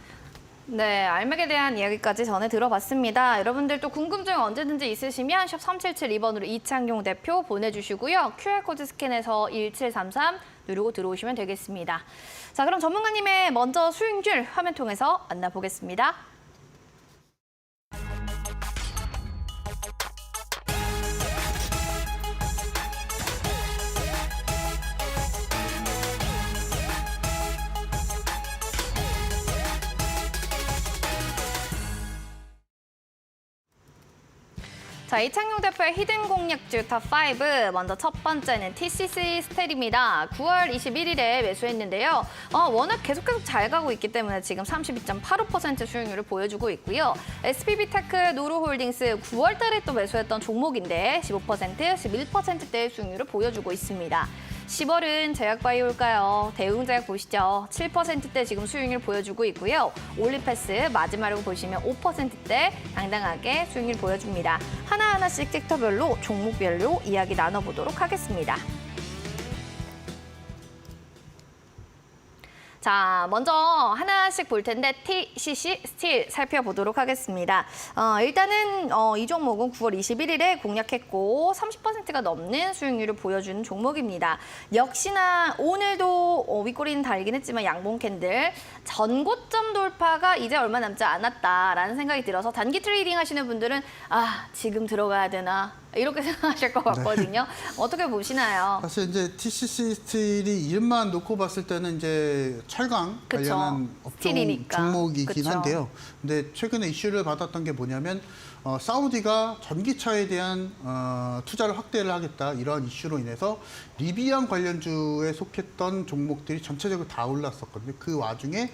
네, 알맥에 대한 이야기까지 전해 들어봤습니다. 여러분들 또 궁금증 언제든지 있으시면 샵 3772번으로 이창용 대표 보내주시고요. QR코드 스캔해서 1733 누르고 들어오시면 되겠습니다. 자, 그럼 전문가님의 먼저 수익률 화면 통해서 만나보겠습니다. 자, 이창용 대표의 히든 공략주 탑5. 먼저 첫 번째는 TCC 스텔입니다. 9월 21일에 매수했는데요. 워낙 계속 잘 가고 있기 때문에 지금 32.85% 수익률을 보여주고 있고요. SPB테크 노루홀딩스 9월 달에 또 매수했던 종목인데 15%, 11%대의 수익률을 보여주고 있습니다. 10월은 제약바이오일까요? 대웅제약 보시죠. 7%대 지금 수익률 보여주고 있고요. 올리패스 마지막으로 보시면 5%대 당당하게 수익률 보여줍니다. 하나하나씩 섹터별로 종목별로 이야기 나눠보도록 하겠습니다. 자, 먼저 하나씩 볼 텐데 TCC 스틸 살펴보도록 하겠습니다. 일단은 이 종목은 9월 21일에 공략했고 30%가 넘는 수익률을 보여주는 종목입니다. 역시나 오늘도 윗꼬리는 달긴 했지만 양봉 캔들 전고점 돌파가 이제 얼마 남지 않았다라는 생각이 들어서 단기 트레이딩 하시는 분들은 지금 들어가야 되나? 이렇게 생각하실 것 같거든요. 어떻게 보시나요? 사실 이제 TCC 스틸이 이름만 놓고 봤을 때는 이제 철강 관련한 업종 스틸이니까. 종목이긴 그쵸. 한데요. 근데 최근에 이슈를 받았던 게 뭐냐면 사우디가 전기차에 대한 투자를 확대를 하겠다 이런 이슈로 인해서 리비안 관련주에 속했던 종목들이 전체적으로 다 올랐었거든요. 그 와중에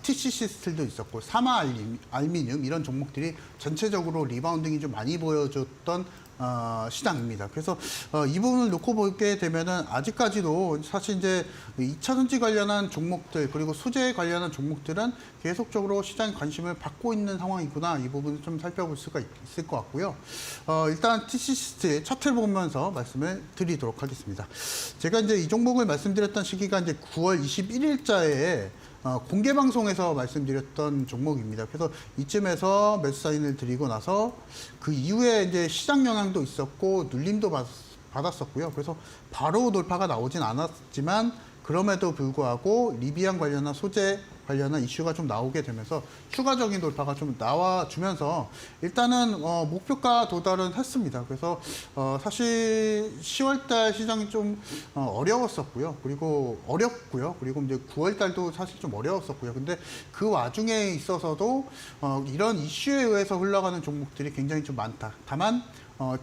TCC 스틸도 있었고 사마 알미늄 이런 종목들이 전체적으로 리바운딩이 좀 많이 보여줬던 시장입니다. 그래서 이 부분을 놓고 보게 되면은 아직까지도 사실 이제 2차 전지 관련한 종목들 그리고 소재 관련한 종목들은 계속적으로 시장 관심을 받고 있는 상황이구나, 이 부분을 좀 살펴볼 수가 있을 것 같고요. 일단 TCC의 차트를 보면서 말씀을 드리도록 하겠습니다. 제가 이제 이 종목을 말씀드렸던 시기가 이제 9월 21일자에 공개 방송에서 말씀드렸던 종목입니다. 그래서 이쯤에서 매수 사인을 드리고 나서 그 이후에 이제 시장 영향도 있었고 눌림도 받았었고요. 그래서 바로 돌파가 나오진 않았지만 그럼에도 불구하고 리비안 관련한 소재 관련한 이슈가 좀 나오게 되면서 추가적인 돌파가 좀 나와주면서 일단은 목표가 도달은 했습니다. 그래서 사실 10월달 시장이 좀 어려웠었고요. 그리고 이제 9월달도 사실 좀 어려웠었고요. 근데 그 와중에 있어서도 이런 이슈에 의해서 흘러가는 종목들이 굉장히 좀 많다. 다만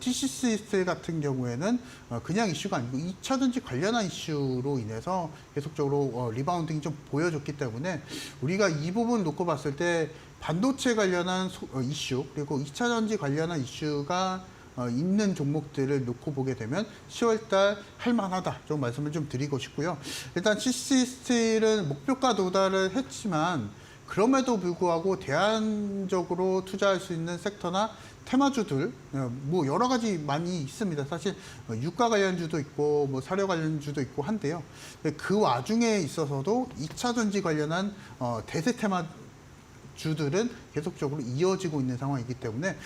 TCC 스틸 같은 경우에는 그냥 이슈가 아니고 2차 전지 관련한 이슈로 인해서 계속적으로 리바운딩이 좀 보여줬기 때문에 우리가 이 부분 놓고 봤을 때 반도체 관련한 이슈 그리고 2차 전지 관련한 이슈가 있는 종목들을 놓고 보게 되면 10월달 할만하다 좀 말씀을 좀 드리고 싶고요. 일단 TCC 스틸은 목표가 도달을 했지만 그럼에도 불구하고 대안적으로 투자할 수 있는 섹터나 테마주들 뭐 여러 가지 많이 있습니다. 사실 유가 관련주도 있고 뭐 사료 관련주도 있고 한데요. 그 와중에 있어서도 2차 전지 관련한 대세 테마주들은 계속적으로 이어지고 있는 상황이기 때문에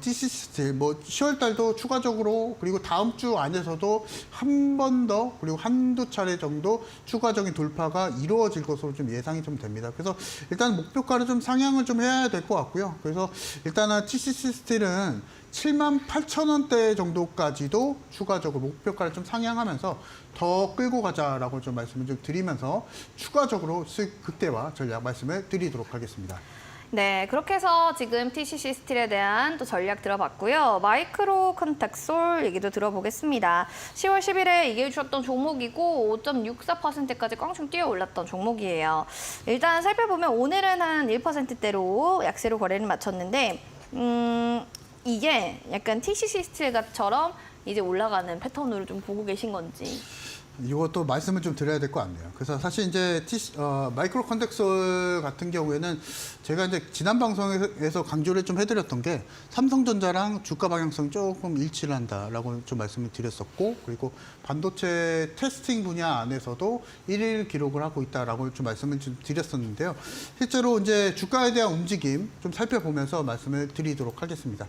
TCC 뭐 10월 달도 추가적으로 그리고 다음 주 안에서도 한 번 더 그리고 한두 차례 정도 추가적인 돌파가 이루어질 것으로 좀 예상이 좀 됩니다. 그래서 일단 목표가를 좀 상향을 좀 해야 될 것 같고요. 그래서 일단은 TCC 스틸은 78,000원대 정도까지도 추가적으로 목표가를 좀 상향하면서 더 끌고 가자라고 좀 말씀을 좀 드리면서 추가적으로 수익 극대화 전략 말씀을 드리도록 하겠습니다. 네, 그렇게 해서 지금 TCC 스틸에 대한 또 전략 들어봤고요. 마이크로 컨택솔 얘기도 들어보겠습니다. 10월 10일에 얘기해 주셨던 종목이고 5.64%까지 껑충 뛰어 올랐던 종목이에요. 일단 살펴보면 오늘은 한 1%대로 약세로 거래를 마쳤는데 이게 약간 TCC 스틸처럼 이제 올라가는 패턴으로 좀 보고 계신 건지. 이것도 말씀을 좀 드려야 될 것 같네요. 그래서 사실 이제 마이크로 컨택솔 같은 경우에는 제가 이제 지난 방송에서 강조를 좀 해드렸던 게 삼성전자랑 주가 방향성 조금 일치를 한다라고 좀 말씀을 드렸었고, 그리고 반도체 테스팅 분야 안에서도 1일 기록을 하고 있다라고 좀 말씀을 좀 드렸었는데요. 실제로 이제 주가에 대한 움직임 좀 살펴보면서 말씀을 드리도록 하겠습니다.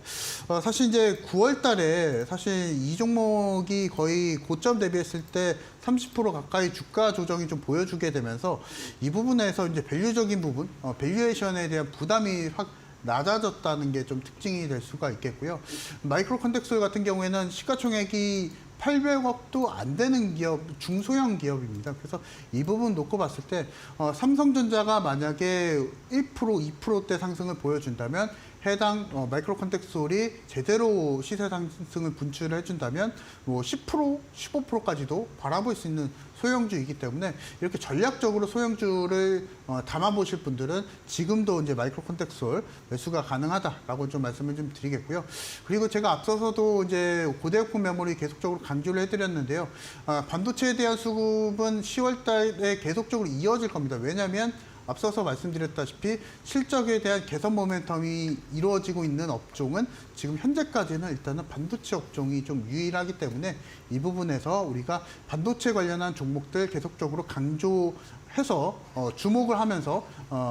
사실 이제 9월 달에 사실 이 종목이 거의 고점 대비했을 때 30% 가까이 주가 조정이 좀 보여주게 되면서 이 부분에서 이제 밸류적인 부분, 밸류에이션에 대한 부담이 확 낮아졌다는 게 좀 특징이 될 수가 있겠고요. 마이크로 컨택솔 같은 경우에는 시가총액이 800억도 안 되는 기업, 중소형 기업입니다. 그래서 이 부분 놓고 봤을 때 삼성전자가 만약에 1%, 2%대 상승을 보여준다면 해당 마이크로 컨택솔이 제대로 시세 상승을 분출을 해준다면 뭐 10%, 15%까지도 바라볼 수 있는 소형주이기 때문에 이렇게 전략적으로 소형주를 담아보실 분들은 지금도 이제 마이크로 컨택솔 매수가 가능하다라고 좀 말씀을 좀 드리겠고요. 그리고 제가 앞서서도 이제 고대역폭 메모리 계속적으로 강조를 해드렸는데요. 반도체에 대한 수급은 10월 달에 계속적으로 이어질 겁니다. 왜냐하면 앞서서 말씀드렸다시피 실적에 대한 개선 모멘텀이 이루어지고 있는 업종은 지금 현재까지는 일단은 반도체 업종이 좀 유일하기 때문에 이 부분에서 우리가 반도체 관련한 종목들 계속적으로 강조해서 주목을 하면서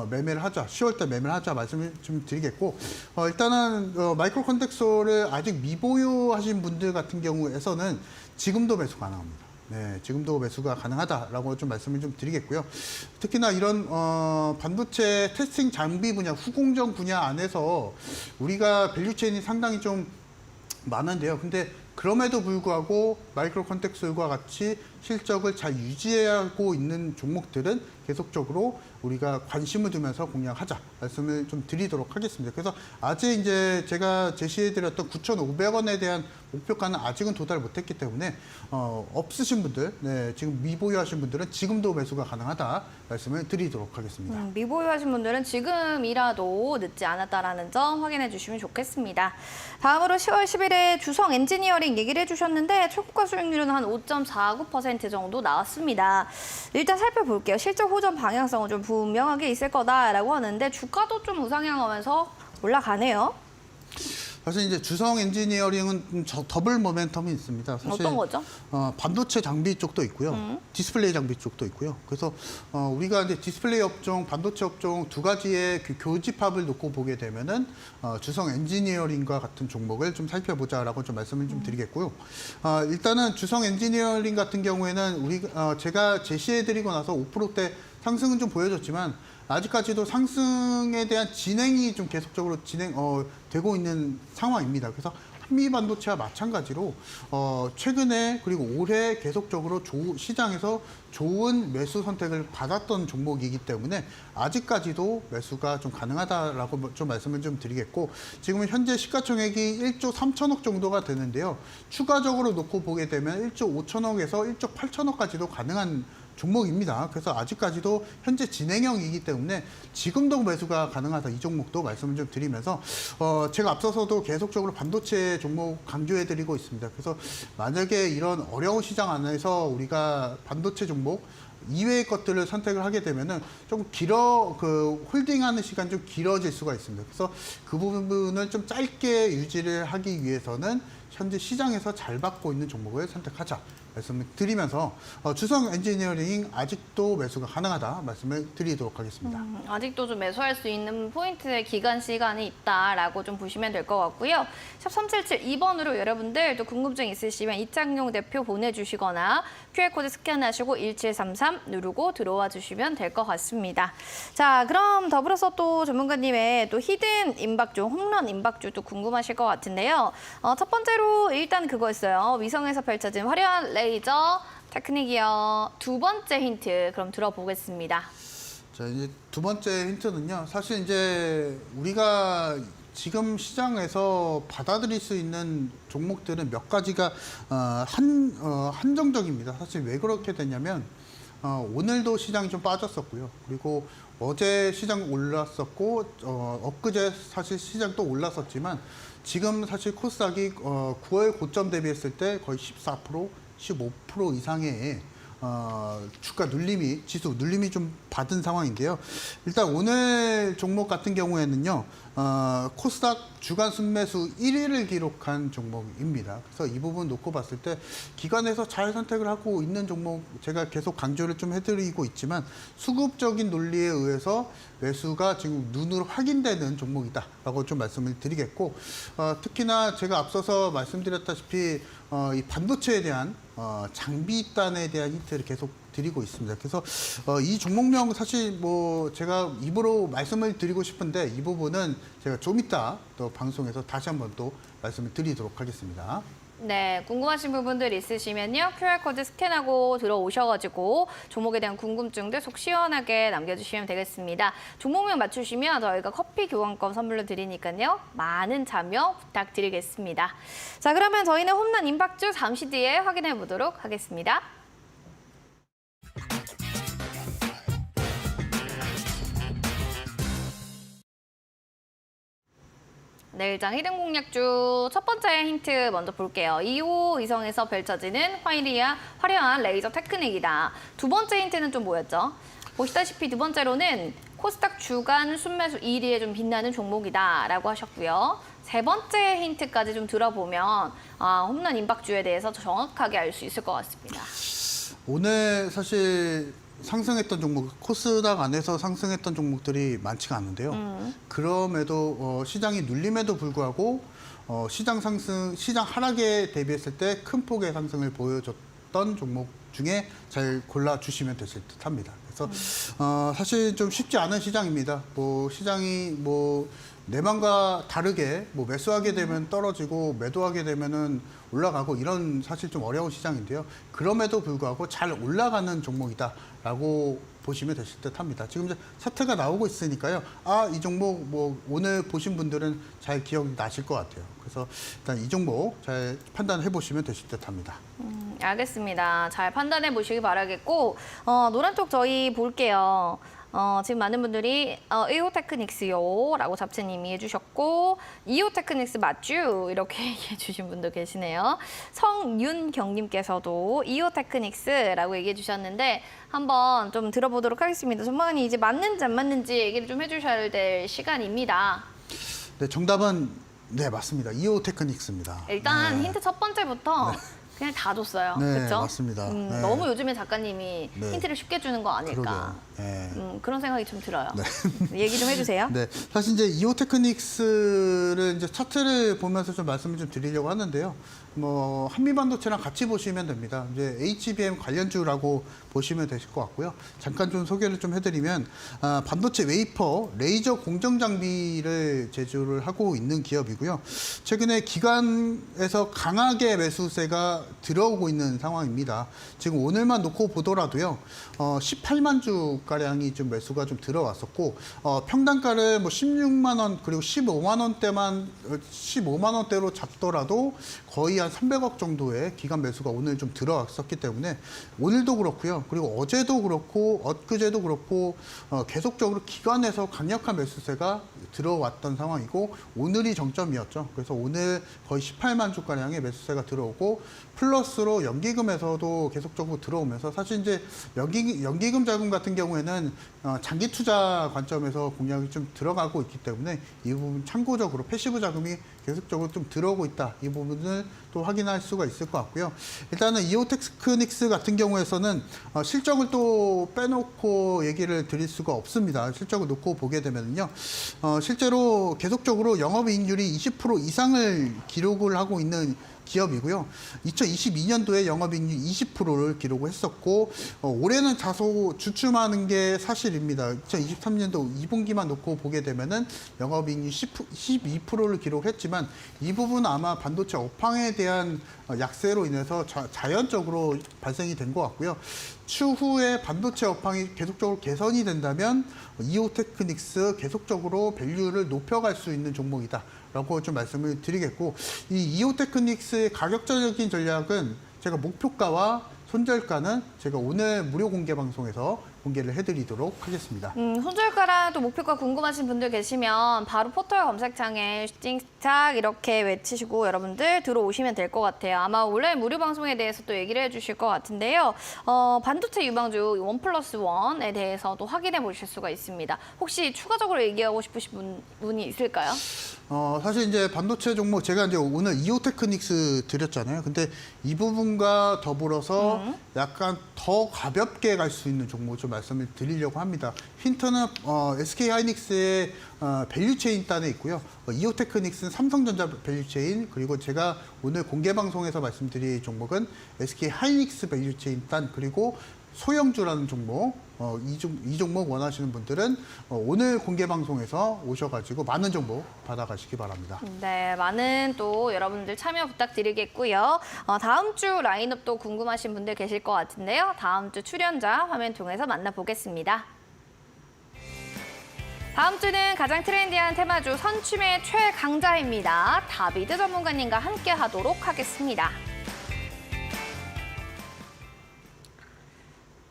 매매를 하자, 10월달 매매를 하자 말씀을 좀 드리겠고, 일단은 마이크로 컨택솔을 아직 미보유하신 분들 같은 경우에서는 지금도 매수 가능합니다. 네, 지금도 매수가 가능하다라고 좀 말씀을 좀 드리겠고요. 특히나 이런 반도체 테스팅 장비 분야, 후공정 분야 안에서 우리가 밸류체인이 상당히 좀 많은데요. 근데 그럼에도 불구하고 마이크로 컨텍스와 같이 실적을 잘 유지하고 있는 종목들은 계속적으로 우리가 관심을 두면서 공략하자 말씀을 좀 드리도록 하겠습니다. 그래서 아직 이제 제가 제시해드렸던 9,500원에 대한 목표가는 아직은 도달 못했기 때문에 없으신 분들, 네, 지금 미보유하신 분들은 지금도 매수가 가능하다 말씀을 드리도록 하겠습니다. 미보유하신 분들은 지금이라도 늦지 않았다라는 점 확인해 주시면 좋겠습니다. 다음으로 10월 10일에 주성 엔지니어링 얘기를 해주셨는데 최고가 수익률은 한 5.49% 정도 나왔습니다. 일단 살펴볼게요. 실적 호전 방향성은 좀 분명하게 있을 거다라고 하는데 주가도 좀 우상향하면서 올라가네요. 사실 이제 주성 엔지니어링은 더블 모멘텀이 있습니다. 사실 어떤 거죠? 반도체 장비 쪽도 있고요, 디스플레이 장비 쪽도 있고요. 그래서 우리가 이제 디스플레이 업종, 반도체 업종 두 가지의 그 교집합을 놓고 보게 되면은 주성 엔지니어링과 같은 종목을 좀 살펴보자라고 좀 말씀을 좀 드리겠고요. 일단은 주성 엔지니어링 같은 경우에는 제가 제시해드리고 나서 5%대 상승은 좀 보여줬지만 아직까지도 상승에 대한 진행이 좀 계속적으로 되고 있는 상황입니다. 그래서 한미 반도체와 마찬가지로 최근에 그리고 올해 계속적으로 시장에서 좋은 매수 선택을 받았던 종목이기 때문에 아직까지도 매수가 좀 가능하다라고 좀 말씀을 좀 드리겠고, 지금은 현재 시가총액이 1조 3천억 정도가 되는데요. 추가적으로 놓고 보게 되면 1조 5천억에서 1조 8천억까지도 가능한 종목입니다. 그래서 아직까지도 현재 진행형이기 때문에 지금도 매수가 가능하다, 이 종목도 말씀을 좀 드리면서 제가 앞서서도 계속적으로 반도체 종목 강조해드리고 있습니다. 그래서 만약에 이런 어려운 시장 안에서 우리가 반도체 종목 이외의 것들을 선택을 하게 되면은 조금 홀딩하는 시간 좀 길어질 수가 있습니다. 그래서 그 부분을 좀 짧게 유지를 하기 위해서는 현재 시장에서 잘 받고 있는 종목을 선택하자 말씀을 드리면서 주성 엔지니어링 아직도 매수가 가능하다 말씀을 드리도록 하겠습니다. 아직도 좀 매수할 수 있는 포인트의 기간 시간이 있다라고 좀 보시면 될 것 같고요. 샵 3772번으로 여러분들 또 궁금증 있으시면 이창용 대표 보내주시거나 QR코드 스캔하시고 1733 누르고 들어와 주시면 될 것 같습니다. 자, 그럼 더불어서 또 전문가님의 또 히든 임박주, 홈런 임박주 또 궁금하실 것 같은데요. 첫 번째로 일단 그거였어요. 위성에서 펼쳐진 화려한 레이저 테크닉이요. 두 번째 힌트 그럼 들어보겠습니다. 자, 이제 두 번째 힌트는요. 사실 이제 우리가 지금 시장에서 받아들일 수 있는 종목들은 몇 가지가 한정적입니다. 사실 왜 그렇게 됐냐면 오늘도 시장이 좀 빠졌었고요. 그리고 어제 시장 올랐었고 엊그제 사실 시장 또 올랐었지만 지금 사실 코스닥이 9월 고점 대비했을 때 거의 14%, 15% 이상의 주가 눌림이, 지수 눌림이 좀 받은 상황인데요. 일단 오늘 종목 같은 경우에는요, 코스닥 주간 순매수 1위를 기록한 종목입니다. 그래서 이 부분 놓고 봤을 때 기관에서 잘 선택을 하고 있는 종목, 제가 계속 강조를 좀 해드리고 있지만 수급적인 논리에 의해서 매수가 지금 눈으로 확인되는 종목이다라고 좀 말씀을 드리겠고, 특히나 제가 앞서서 말씀드렸다시피 이 반도체에 대한 장비단에 대한 힌트를 계속 드리고 있습니다. 그래서 이 종목명 사실 제가 입으로 말씀을 드리고 싶은데 이 부분은 제가 좀 이따 또 방송에서 다시 한번 또 말씀을 드리도록 하겠습니다. 네, 궁금하신 부분들 있으시면요. QR코드 스캔하고 들어오셔가지고 종목에 대한 궁금증들 속 시원하게 남겨주시면 되겠습니다. 종목명 맞추시면 저희가 커피 교환권 선물로 드리니까요. 많은 참여 부탁드리겠습니다. 자, 그러면 저희는 홈런 임박주 잠시 뒤에 확인해 보도록 하겠습니다. 내일장 히든 공략주 첫 번째 힌트 먼저 볼게요. 2호 위성에서 펼쳐지는 화려한 레이저 테크닉이다. 두 번째 힌트는 좀 뭐였죠? 보시다시피 두 번째로는 코스닥 주간 순매수 1위에 좀 빛나는 종목이다라고 하셨고요. 세 번째 힌트까지 좀 들어보면 홈런 임박주에 대해서 정확하게 알 수 있을 것 같습니다. 오늘 사실 상승했던 종목, 코스닥 안에서 상승했던 종목들이 많지가 않은데요. 그럼에도 시장이 눌림에도 불구하고 시장 하락에 대비했을 때 큰 폭의 상승을 보여줬던 종목 중에 잘 골라주시면 되실 듯합니다. 그래서 사실 좀 쉽지 않은 시장입니다. 시장이 내 맘과 다르게 뭐 매수하게 되면 떨어지고 매도하게 되면은 올라가고 이런 사실 좀 어려운 시장인데요. 그럼에도 불구하고 잘 올라가는 종목이다라고 보시면 되실 듯합니다. 지금 이제 차트가 나오고 있으니까요. 아, 이 종목 뭐 오늘 보신 분들은 잘 기억이 나실 것 같아요. 그래서 일단 이 종목 잘 판단해 보시면 되실 듯합니다. 알겠습니다. 잘 판단해 보시기 바라겠고 노란톡 저희 볼게요. 지금 많은 분들이 이오테크닉스요 라고 잡채님이 해주셨고 이오테크닉스 맞죠? 이렇게 얘기해 주신 분도 계시네요. 성윤경님께서도 이오테크닉스라고 얘기해 주셨는데 한번 좀 들어보도록 하겠습니다. 전문가님 이제 맞는지 안 맞는지 얘기를 좀 해주셔야 될 시간입니다. 네, 정답은 네, 맞습니다. 이오테크닉스입니다. 일단 네. 힌트 첫 번째부터 그냥 다 줬어요. 네, 그렇죠? 맞습니다. 네. 너무 요즘에 작가님이 네. 힌트를 쉽게 주는 거 아닐까. 그러게요. 네. 그런 생각이 좀 들어요. 얘기 좀 해주세요. 네, 사실 이제 이오테크닉스를 이제 차트를 보면서 좀 말씀을 좀 드리려고 하는데요. 뭐 한미반도체랑 같이 보시면 됩니다. 이제 HBM 관련주라고 보시면 되실 것 같고요. 잠깐 좀 소개를 좀 해드리면 반도체 웨이퍼, 레이저 공정 장비를 제조를 하고 있는 기업이고요. 최근에 기관에서 강하게 매수세가 들어오고 있는 상황입니다. 지금 오늘만 놓고 보더라도요. 18만 주 가량이 좀 매수가 좀 들어왔었고 평단가를 뭐 16만 원 그리고 15만 원대로 잡더라도 거의 한 300억 정도의 기관 매수가 오늘 좀 들어왔었기 때문에 오늘도 그렇고요. 그리고 어제도 그렇고 엊그제도 그렇고 계속적으로 기관에서 강력한 매수세가 들어왔던 상황이고 오늘이 정점이었죠. 그래서 오늘 거의 18만 주 가량의 매수세가 들어오고 플러스로 연기금에서도 계속적으로 들어오면서 사실 이제 연기금 자금 같은 경우에는 장기 투자 관점에서 공략이 좀 들어가고 있기 때문에 이 부분 참고적으로 패시브 자금이 계속적으로 좀 들어오고 있다. 이 부분을 또 확인할 수가 있을 것 같고요. 일단은 이오테크닉스 같은 경우에서는 실적을 또 빼놓고 얘기를 드릴 수가 없습니다. 실적을 놓고 보게 되면요. 실제로 계속적으로 영업이익률이 20% 이상을 기록을 하고 있는 기업이고요. 2022년도에 영업이익률 20%를 기록을 했었고 올해는 다소 주춤하는 게 사실입니다. 2023년도 2분기만 놓고 보게 되면은 영업이익률 12%를 기록했지만 이 부분은 아마 반도체 업황에 대한 약세로 인해서 자연적으로 발생이 된 것 같고요. 추후에 반도체 업황이 계속적으로 개선이 된다면 이오테크닉스 계속적으로 밸류를 높여갈 수 있는 종목이다. 라고 좀 말씀을 드리겠고 이 이오테크닉스의 가격적인 전략은 제가 목표가와 손절가는 제가 오늘 무료 공개 방송에서 공개를 해드리도록 하겠습니다. 손절가랑 또 목표가 궁금하신 분들 계시면 바로 포털 검색창에 슈팅스탁 이렇게 외치시고 여러분들 들어오시면 될 것 같아요. 아마 원래 무료 방송에 대해서 또 얘기를 해주실 것 같은데요. 반도체 유망주 1+1에 대해서도 확인해 보실 수가 있습니다. 혹시 추가적으로 얘기하고 싶으신 분이 있을까요? 사실 이제 반도체 종목 제가 이제 오늘 이오테크닉스 드렸잖아요. 근데 이 부분과 더불어서 약간 더 가볍게 갈 수 있는 종목 좀 말씀을 드리려고 합니다. 힌트는 SK 하이닉스의 밸류체인 단에 있고요. 이오테크닉스는 삼성전자 밸류체인 그리고 제가 오늘 공개 방송에서 말씀드릴 종목은 SK 하이닉스 밸류체인 단 그리고 소형주라는 종목, 이 종목 원하시는 분들은 오늘 공개 방송에서 오셔가지고 많은 정보 받아가시기 바랍니다. 네, 많은 또 여러분들 참여 부탁드리겠고요. 다음 주 라인업도 궁금하신 분들 계실 것 같은데요. 다음 주 출연자 화면 통해서 만나보겠습니다. 다음 주는 가장 트렌디한 테마주 선춤의 최강자입니다. 다비드 전문가님과 함께 하도록 하겠습니다.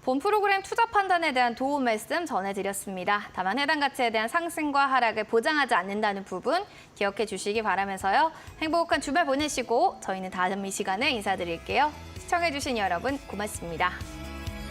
본 프로그램 투자 판단에 대한 도움 말씀 전해드렸습니다. 다만 해당 가치에 대한 상승과 하락을 보장하지 않는다는 부분 기억해 주시기 바라면서요. 행복한 주말 보내시고 저희는 다음 이 시간에 인사드릴게요. 시청해 주신 여러분 고맙습니다.